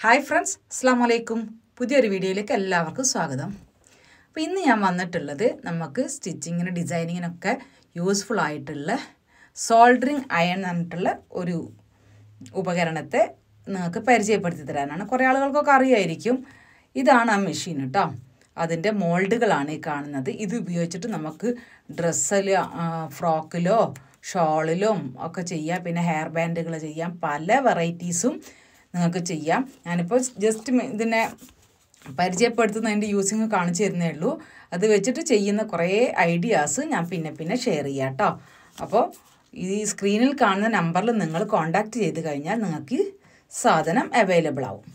Hi friends, അസ്സലാമു അലൈക്കും. പുതിയൊരു വീഡിയോയിലേക്ക് എല്ലാവർക്കും സ്വാഗതം. അപ്പോൾ ഇന്ന് ഞാൻ വന്നിട്ടുള്ളത് നമുക്ക് സ്റ്റിച്ചിങ്ങിന് ഡിസൈനിങ്ങിനൊക്കെ യൂസ്ഫുൾ ആയിട്ടുള്ള സോൾഡറിങ് അയൺ എന്നിട്ടുള്ള ഒരു ഉപകരണത്തെ നിങ്ങൾക്ക് പരിചയപ്പെടുത്തി തരാനാണ്. കുറേ ആളുകൾക്കൊക്കെ അറിയായിരിക്കും. ഇതാണ് ആ മെഷീൻ കേട്ടോ. അതിൻ്റെ മോൾഡുകളാണ് ഈ കാണുന്നത്. ഇത് ഉപയോഗിച്ചിട്ട് നമുക്ക് ഡ്രസ്സിൽ, ഫ്രോക്കിലോ ഷോളിലും ഒക്കെ ചെയ്യാം. പിന്നെ ഹെയർ ബാൻഡുകൾ ചെയ്യാം. പല വെറൈറ്റീസും നിങ്ങൾക്ക് ചെയ്യാം. ഞാനിപ്പോൾ ജസ്റ്റ് ഇതിനെ പരിചയപ്പെടുത്തുന്നതിൻ്റെ യൂസിങ് കാണിച്ചു തരുന്നേ ഉള്ളൂ. അത് വെച്ചിട്ട് ചെയ്യുന്ന കുറേ ഐഡിയാസ് ഞാൻ പിന്നെ ഷെയർ ചെയ്യാം കേട്ടോ. അപ്പോൾ ഈ സ്ക്രീനിൽ കാണുന്ന നമ്പറിൽ നിങ്ങൾ കോൺടാക്റ്റ് ചെയ്ത് കഴിഞ്ഞാൽ നിങ്ങൾക്ക് സാധനം അവൈലബിൾ ആവും.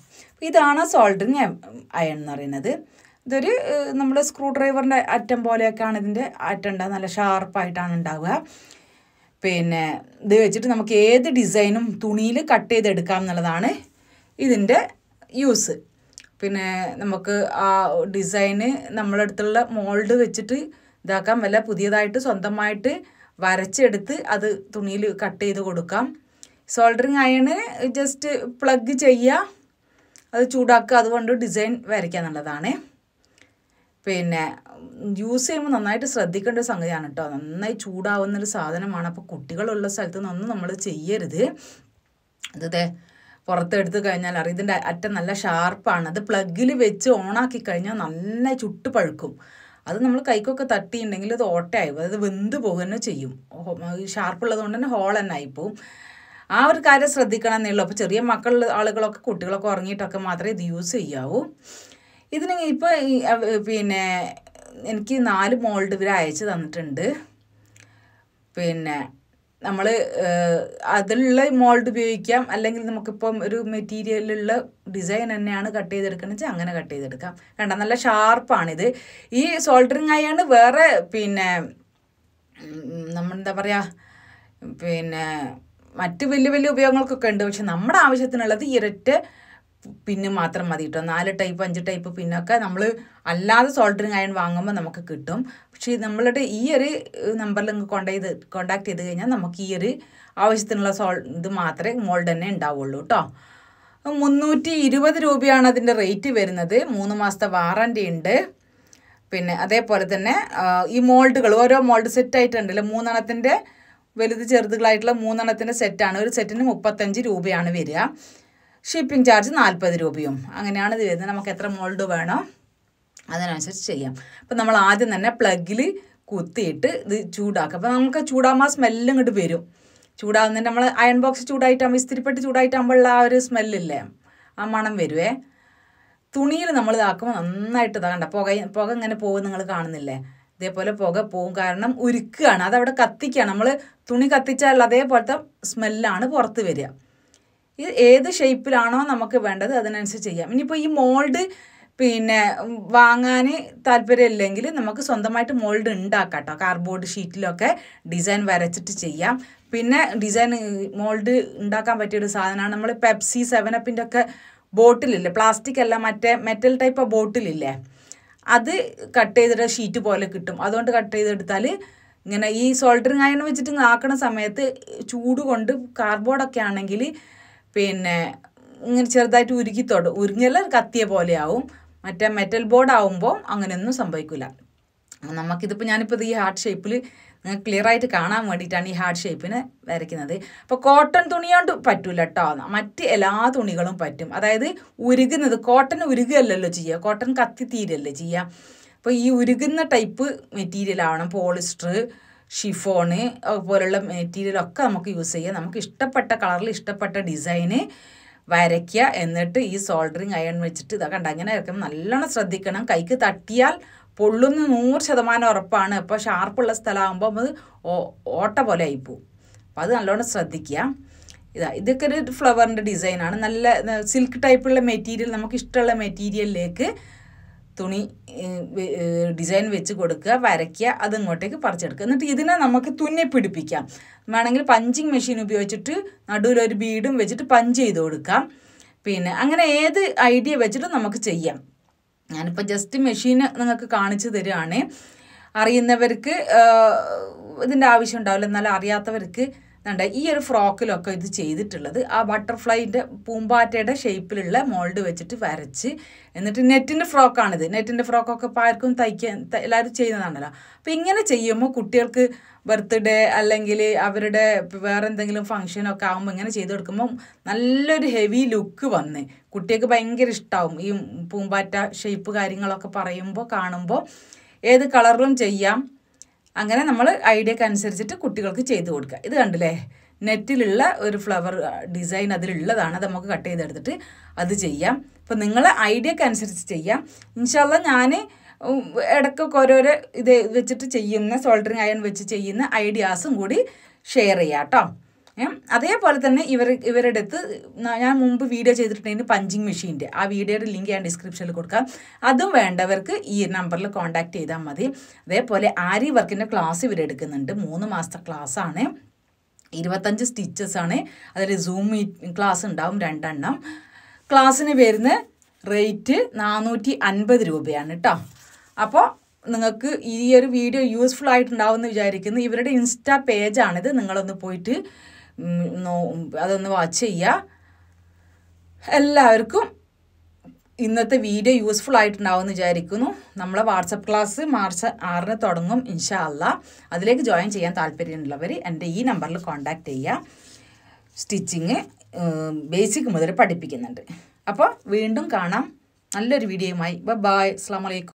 ഇതാണ് സോൾഡറിങ് അയൺ എന്ന് പറയുന്നത്. ഇതൊരു നമ്മുടെ സ്ക്രൂ ഡ്രൈവറിൻ്റെ അറ്റം പോലെയൊക്കെയാണ് ഇതിൻ്റെ അറ്റം ഉണ്ടാകുക. നല്ല ഷാർപ്പായിട്ടാണ് ഉണ്ടാവുക. പിന്നെ ഇത് വെച്ചിട്ട് നമുക്ക് ഏത് ഡിസൈനും തുണിയിൽ കട്ട് ചെയ്തെടുക്കാം എന്നുള്ളതാണ് ഇതിൻ്റെ യൂസ്. പിന്നെ നമുക്ക് ആ ഡിസൈന് നമ്മളടുത്തുള്ള മോൾഡ് വെച്ചിട്ട് ഇതാക്കാം. വല്ല പുതിയതായിട്ട് സ്വന്തമായിട്ട് വരച്ചെടുത്ത് അത് തുണിയിൽ കട്ട് ചെയ്ത് കൊടുക്കാം. സോൾഡറിങ് അയണ് ജസ്റ്റ് പ്ലഗ് ചെയ്യുക, അത് ചൂടാക്കുക, അതുകൊണ്ട് ഡിസൈൻ വരയ്ക്കുക എന്നുള്ളതാണ്. പിന്നെ യൂസ് ചെയ്യുമ്പോൾ നന്നായിട്ട് ശ്രദ്ധിക്കേണ്ട ഒരു സംഗതിയാണ് കേട്ടോ. നന്നായി ചൂടാവുന്നൊരു സാധനമാണ്. അപ്പോൾ കുട്ടികളുള്ള സ്ഥലത്ത് നിന്നൊന്നും നമ്മൾ ചെയ്യരുത്. അത് പുറത്തെടുത്ത് കഴിഞ്ഞാൽ അറിയാം. ഇതിൻ്റെ അറ്റം നല്ല ഷാർപ്പാണ്. അത് പ്ലഗിൽ വെച്ച് ഓണാക്കി കഴിഞ്ഞാൽ നന്നായി ചുട്ട് പഴുക്കും. അത് നമ്മൾ കൈക്കൊക്കെ തട്ടിയിട്ടുണ്ടെങ്കിൽ അത് ഓട്ടയായി, അതായത് വെന്ത് പോകുക തന്നെ ചെയ്യും. ഷാർപ്പുള്ളത് കൊണ്ട് തന്നെ ഹോൾ തന്നെ ആയിപ്പോവും. ആ ഒരു കാര്യം ശ്രദ്ധിക്കണം എന്നേ ഉള്ളൂ. അപ്പോൾ ചെറിയ ആളുകളൊക്കെ കുട്ടികളൊക്കെ ഉറങ്ങിയിട്ടൊക്കെ മാത്രമേ ഇത് യൂസ് ചെയ്യാവൂ. ഇതിന് ഇപ്പോൾ പിന്നെ എനിക്ക് 4 മോൾഡ് ഇവർ അയച്ച് തന്നിട്ടുണ്ട്. പിന്നെ നമ്മൾ അതിലുള്ള മോൾഡ് ഉപയോഗിക്കാം. അല്ലെങ്കിൽ നമുക്കിപ്പം ഒരു മെറ്റീരിയലിലുള്ള ഡിസൈൻ തന്നെയാണ് കട്ട് ചെയ്തെടുക്കണമെന്ന് വെച്ചാൽ അങ്ങനെ കട്ട് ചെയ്തെടുക്കാം. കണ്ട നല്ല ഷാർപ്പാണിത്. ഈ സോൾഡറിങ് അയൺ വേറെ പിന്നെ നമ്മളെന്താ പറയുക, പിന്നെ മറ്റ് വലിയ വലിയ ഉപയോഗങ്ങൾക്കൊക്കെ ഉണ്ട്. പക്ഷെ നമ്മുടെ ആവശ്യത്തിനുള്ളത് ഇരട്ട പിന്ന് മാത്രം മതി കേട്ടോ. 4 ടൈപ്പ് 5 ടൈപ്പ് പിന്നൊക്കെ നമ്മൾ അല്ലാതെ സോൾഡറിങ് അയൺ വാങ്ങുമ്പോൾ നമുക്ക് കിട്ടും. പക്ഷേ നമ്മളുടെ ഈ ഒരു നമ്പറിൽ കോണ്ടാക്ട് ചെയ്ത് കഴിഞ്ഞാൽ നമുക്ക് ഈ ഒരു ആവശ്യത്തിനുള്ള ഇത് മാത്രമേ മോൾഡ് തന്നെ ഉണ്ടാവുള്ളൂ കേട്ടോ. 320 രൂപയാണ് അതിൻ്റെ റേറ്റ് വരുന്നത്. 3 മാസത്തെ വാറൻറ്റി ഉണ്ട്. പിന്നെ അതേപോലെ തന്നെ ഈ മോൾഡുകൾ ഓരോ മോൾഡ് സെറ്റായിട്ടുണ്ടല്ലോ, 3 എണ്ണത്തിൻ്റെ വലുത് ചെറുതുകളായിട്ടുള്ള 3 എണ്ണത്തിൻ്റെ സെറ്റാണ്. ഒരു സെറ്റിന് 35 രൂപയാണ് വരിക. ഷിപ്പിംഗ് ചാർജ് 40 രൂപയും അങ്ങനെയാണ് ഇത് വരുന്നത്. നമുക്ക് എത്ര മോൾഡ് വേണോ അതിനനുസരിച്ച് ചെയ്യാം. അപ്പം നമ്മൾ ആദ്യം തന്നെ പ്ലഗിൽ കുത്തിയിട്ട് ഇത് ചൂടാക്കുക. അപ്പോൾ നമുക്ക് ചൂടാകുമ്പോൾ സ്മെല്ലും ഇങ്ങോട്ട് വരും. ചൂടാകുന്നതിന് നമ്മൾ അയൺ ബോക്സ് ചൂടായിട്ടാകുമ്പോൾ, ഇസ്തിരിപ്പെട്ട് ചൂടായിട്ടാകുമ്പോഴുള്ള ആ ഒരു സ്മെല്ലില്ലേ, ആ മണം വരുവേ. തുണിയിൽ നമ്മൾ ഇതാക്കുമ്പോൾ നന്നായിട്ട് ഇതാകണ്ട പുക ഇങ്ങനെ പോകും, നിങ്ങൾ കാണുന്നില്ലേ? ഇതേപോലെ പുക പോവും. കാരണം ഉരുക്കുകയാണ്, അതവിടെ കത്തിക്കുകയാണ്. നമ്മൾ തുണി കത്തിച്ചാൽ അതേപോലത്തെ സ്മെല്ലാണ് പുറത്ത് വരിക. ഇത് ഏത് ഷേപ്പിലാണോ നമുക്ക് വേണ്ടത് അതിനനുസരിച്ച് ചെയ്യാം. ഇനിയിപ്പോൾ ഈ മോൾഡ് പിന്നെ വാങ്ങാൻ താല്പര്യമില്ലെങ്കിൽ നമുക്ക് സ്വന്തമായിട്ട് മോൾഡ് ഉണ്ടാക്കാം കേട്ടോ. കാർഡ്ബോർഡ് ഷീറ്റിലൊക്കെ ഡിസൈൻ വരച്ചിട്ട് ചെയ്യാം. പിന്നെ ഡിസൈൻ മോൾഡ് ഉണ്ടാക്കാൻ പറ്റിയൊരു സാധനമാണ് നമ്മൾ പെപ്സി 7-അപ്പിൻ്റെ ഒക്കെ ബോട്ടിലില്ലേ, പ്ലാസ്റ്റിക് അല്ല, മറ്റേ മെറ്റൽ ടൈപ്പ് ബോട്ടിലില്ലേ, അത് കട്ട് ചെയ്തിട്ട് ഷീറ്റ് പോലെ കിട്ടും. അതുകൊണ്ട് കട്ട് ചെയ്തെടുത്താൽ ഇങ്ങനെ ഈ സോൾഡറിങ് അയൺ വെച്ചിട്ട് ആക്കണ സമയത്ത് ചൂട് കൊണ്ട് കാർഡ്ബോർഡൊക്കെ ആണെങ്കിൽ പിന്നെ ഇങ്ങനെ ചെറുതായിട്ട് ഉരുങ്ങിയല്ല കത്തിയ പോലെ ആവും. മറ്റേ മെറ്റൽ ബോർഡ് ആവുമ്പോൾ അങ്ങനെയൊന്നും സംഭവിക്കില്ല. നമുക്കിതിപ്പോൾ ഞാനിപ്പോൾ ഈ ഹാർട്ട് ഷേപ്പിൽ നിങ്ങൾക്ക് ക്ലിയർ ആയിട്ട് കാണാൻ വേണ്ടിയിട്ടാണ് ഈ ഹാർട്ട് ഷേപ്പിന് വരയ്ക്കുന്നത്. അപ്പോൾ കോട്ടൺ തുണിയോണ്ട് പറ്റൂല കേട്ടോ, മറ്റ് എല്ലാ തുണികളും പറ്റും. അതായത് ഉരുകുന്നത്, കോട്ടൺ ഉരുകുകയല്ലല്ലോ ചെയ്യുക, കോട്ടൺ കത്തി തീരല്ലേ ചെയ്യുക. അപ്പോൾ ഈ ഉരുകുന്ന ടൈപ്പ് മെറ്റീരിയൽ ആവണം. പോളിസ്റ്റർ, ഷിഫോണ് പോലുള്ള മെറ്റീരിയലൊക്കെ നമുക്ക് യൂസ് ചെയ്യാം. നമുക്ക് ഇഷ്ടപ്പെട്ട കളറിൽ ഇഷ്ടപ്പെട്ട ഡിസൈന് വരയ്ക്കുക. എന്നിട്ട് ഈ സോൾഡറിങ് അയൺ വെച്ചിട്ട് ഇതൊക്കെ കണ്ട അങ്ങനെ ഇറക്കുമ്പോൾ നല്ലോണം ശ്രദ്ധിക്കണം. കൈക്ക് തട്ടിയാൽ പൊള്ളുന്ന 100% ഉറപ്പാണ്. അപ്പോൾ ഷാർപ്പുള്ള സ്ഥലമാകുമ്പോൾ അത് ഓട്ട പോലെ ആയിപ്പോവും. അപ്പോൾ അത് നല്ലോണം ശ്രദ്ധിക്കുക. ഇതൊക്കെ ഒരു ഫ്ലവറിൻ്റെ ഡിസൈനാണ്. നല്ല സിൽക്ക് ടൈപ്പുള്ള മെറ്റീരിയൽ, നമുക്ക് ഇഷ്ടമുള്ള മെറ്റീരിയലിലേക്ക് തുണി ഡിസൈൻ വെച്ച് കൊടുക്കുക, വരയ്ക്കുക, അത് ഇങ്ങോട്ടേക്ക് പറിച്ചെടുക്കുക. എന്നിട്ട് ഇതിനെ നമുക്ക് തുന്നി പിടിപ്പിക്കാം. വേണമെങ്കിൽ പഞ്ചിങ് മെഷീൻ ഉപയോഗിച്ചിട്ട് നടുവിലൊരു ബീഡും വെച്ചിട്ട് പഞ്ച് ചെയ്ത് കൊടുക്കാം. പിന്നെ അങ്ങനെ ഏത് ഐഡിയ വെച്ചിട്ട് നമുക്ക് ചെയ്യാം. ഞാനിപ്പോൾ ജസ്റ്റ് മെഷീൻ നിങ്ങൾക്ക് കാണിച്ചു തരികയാണ്. അറിയുന്നവർക്ക് ഇതിൻ്റെ ആവശ്യം ഉണ്ടാവില്ല, എന്നാലും അറിയാത്തവർക്ക് കണ്ട ഈ ഒരു ഫ്രോക്കിലൊക്കെ ഇത് ചെയ്തിട്ടുള്ളത് ആ ബട്ടർഫ്ലൈൻ്റെ പൂമ്പാറ്റയുടെ ഷേപ്പിലുള്ള മോൾഡ് വെച്ചിട്ട് വരച്ച് എന്നിട്ട് നെറ്റിൻ്റെ ഫ്രോക്കാണിത്. നെറ്റിൻ്റെ ഫ്രോക്കൊക്കെ ഇപ്പോൾ ആർക്കും തയ്ക്കാൻ എല്ലാവരും ചെയ്യുന്നതാണല്ലോ. അപ്പോൾ ഇങ്ങനെ ചെയ്യുമ്പോൾ കുട്ടികൾക്ക് ബർത്ത്ഡേ അല്ലെങ്കിൽ അവരുടെ വേറെ എന്തെങ്കിലും ഫംഗ്ഷനൊക്കെ ആകുമ്പോൾ ഇങ്ങനെ ചെയ്ത് കൊടുക്കുമ്പോൾ നല്ലൊരു ഹെവി ലുക്ക് വന്ന് കുട്ടികൾക്ക് ഭയങ്കര ഇഷ്ടമാവും. ഈ പൂമ്പാറ്റ ഷേപ്പ് കാര്യങ്ങളൊക്കെ പറയുമ്പോൾ കാണുമ്പോൾ ഏത് കളറിലും ചെയ്യാം. അങ്ങനെ നമ്മൾ ഐഡിയക്ക് അനുസരിച്ചിട്ട് കുട്ടികൾക്ക് ചെയ്ത് കൊടുക്കുക. ഇത് കണ്ടില്ലേ, നെറ്റിലുള്ള ഒരു ഫ്ലവർ ഡിസൈൻ അതിലുള്ളതാണ്. അത് നമുക്ക് കട്ട് ചെയ്തെടുത്തിട്ട് അത് ചെയ്യാം. അപ്പോൾ നിങ്ങളെ ഐഡിയക്ക് അനുസരിച്ച് ചെയ്യാം. ഇൻഷാല്ലാ ഞാൻ ഇടയ്ക്കൊക്കെ ഓരോരോ ഇത് വെച്ചിട്ട് ചെയ്യുന്ന സോൾഡറിങ് അയൺ വെച്ച് ചെയ്യുന്ന ഐഡിയാസും കൂടി ഷെയർ ചെയ്യാം കേട്ടോ. അതേപോലെ തന്നെ ഇവരുടെ അടുത്ത് ഞാൻ മുമ്പ് വീഡിയോ ചെയ്തിട്ടുണ്ടെങ്കിൽ പഞ്ചിങ് മെഷീൻ്റെ ആ വീഡിയോയുടെ ലിങ്ക് ഞാൻ ഡിസ്ക്രിപ്ഷനിൽ കൊടുക്കാം. അതും വേണ്ടവർക്ക് ഈ നമ്പറിൽ കോൺടാക്ട് ചെയ്താൽ മതി. അതേപോലെ ആരി വർക്കിൻ്റെ ക്ലാസ് ഇവരെടുക്കുന്നുണ്ട്. 3 മാസത്തെ ക്ലാസ്സാണ്. 25 സ്റ്റിച്ചസാണ്. അതിൽ സൂം ക്ലാസ് ഉണ്ടാവും 2 എണ്ണം. ക്ലാസ്സിന് വരുന്ന റേറ്റ് 450 രൂപയാണ് കേട്ടോ. അപ്പോൾ നിങ്ങൾക്ക് ഈ ഒരു വീഡിയോ യൂസ്ഫുൾ ആയിട്ടുണ്ടാവുമെന്ന് വിചാരിക്കുന്നു. ഇവരുടെ ഇൻസ്റ്റാ പേജാണിത്. നിങ്ങളൊന്ന് പോയിട്ട് അതൊന്ന് വാച്ച് ചെയ്യുക. എല്ലാവർക്കും ഇന്നത്തെ വീഡിയോ യൂസ്ഫുൾ ആയിട്ടുണ്ടാവുമെന്ന് വിചാരിക്കുന്നു. നമ്മളെ വാട്സപ്പ് ക്ലാസ് മാർച്ച് 6-ന് തുടങ്ങും ഇൻഷാ അല്ലാ. അതിലേക്ക് ജോയിൻ ചെയ്യാൻ താല്പര്യമുള്ളവർ എൻ്റെ ഈ നമ്പറിൽ കോൺടാക്ട് ചെയ്യുക. സ്റ്റിച്ചിങ് ബേസിക് മുതൽ പഠിപ്പിക്കുന്നുണ്ട്. അപ്പോൾ വീണ്ടും കാണാം നല്ലൊരു വീഡിയോയുമായി. ബൈ. അസ്സലാമു അലൈക്കും.